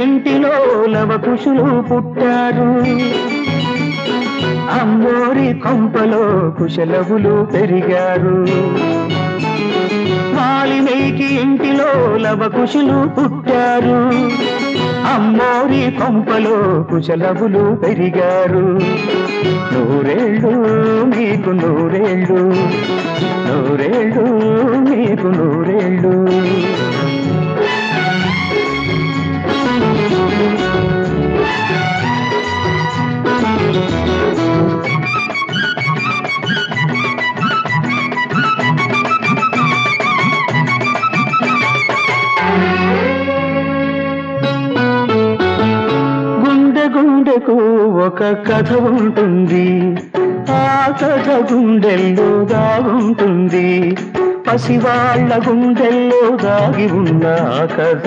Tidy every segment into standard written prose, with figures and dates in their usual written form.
ఇంటిలో లవకుశులు పుట్టారు, అమ్మోరి కొంపలో కుశలవులు పెరిగారు. వాలినేకి ఇంటిలో లవకుశులు పుట్టారు, అమ్మోరి కొంపలో కుశలవులు పెరిగారు. నూరేళ్ళు మీకు నూరేళ్ళు, నూరేళ్ళు మీకు నూరేళ్ళు. గుండెకు ఒక కథ ఉంటుంది, ఆ కథ గుండెల్లో దాగుంటుంది. పసివాళ్ల గుండెల్లో దాగి ఉన్న ఆ కథ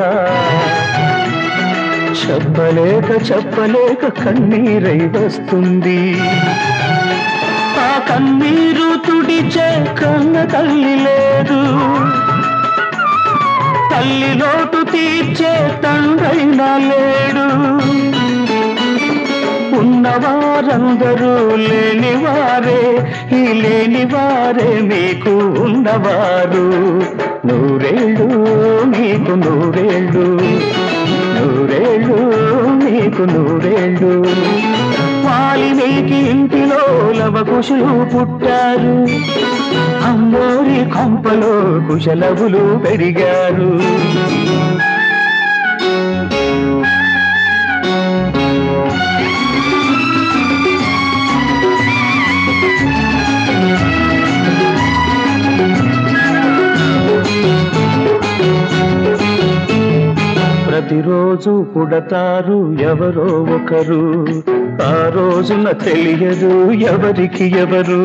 చెప్పలేక చెప్పలేక కన్నీరై వస్తుంది. ఆ కన్నీరు తుడిచే కన్న తల్లి లేదు, తల్లి లోటు తీర్చే తండ్రైనా లేడు. ఉన్నవారందరూ లేనివారే, ఈ లేనివారే మీకు ఉన్నవారు. నూరేళ్ళు మీకు నూరేళ్ళు, నూరేళ్ళు మీకు నూరేళ్ళు. వాలినేకి ఇంటిలో లవకుశులు పుట్టారు, అమ్మోరి కొంపలో కుశలవులు పెరిగారు. ప్రతిరోజు పుడతారు ఎవరో ఒకరు, ఆ రోజున తెలియదు ఎవరికి ఎవరు.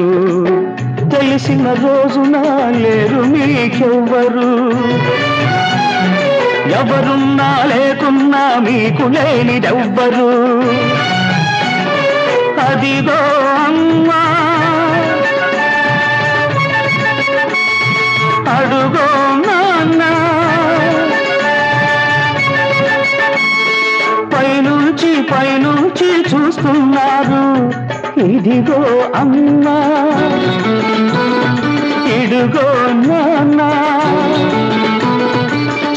తెలిసిన రోజున లేరు మీకెవ్వరు, ఎవరున్నా లేకున్నా మీకు లేనిదెవ్వరు. అదిగో అమ్మా అడుగో నాన్న, పైనుంచి చూస్తున్నారు. ఇదిగో అమ్మా ఇడుగో నాన్న,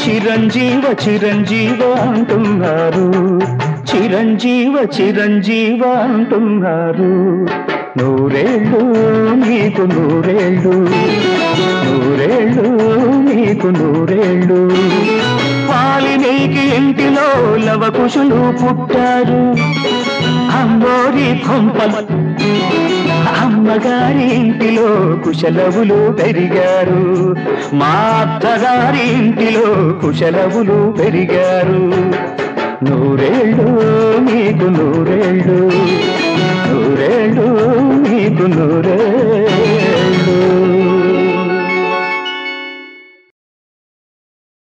చిరంజీవ చిరంజీవ అంటున్నారు, చిరంజీవ చిరంజీవ అంటున్నారు. నూరేళ్ళు మీకు నూరేళ్ళు, నూరేళ్ళు మీకు నూరేళ్ళు. వాలినేకి ఇంటిలో లవకుశులు పుట్టారు, అమ్మోరి కొంపలో అమ్మగారి ఇంటిలో కుశలవులు పెరిగారు. మా అత్తగారి ఇంటిలో కుశలవులు పెరిగారు. నూరేళ్ళు మీకు నూరేళ్ళు, నూరేళ్ళు మీకు నూరేళ్ళు.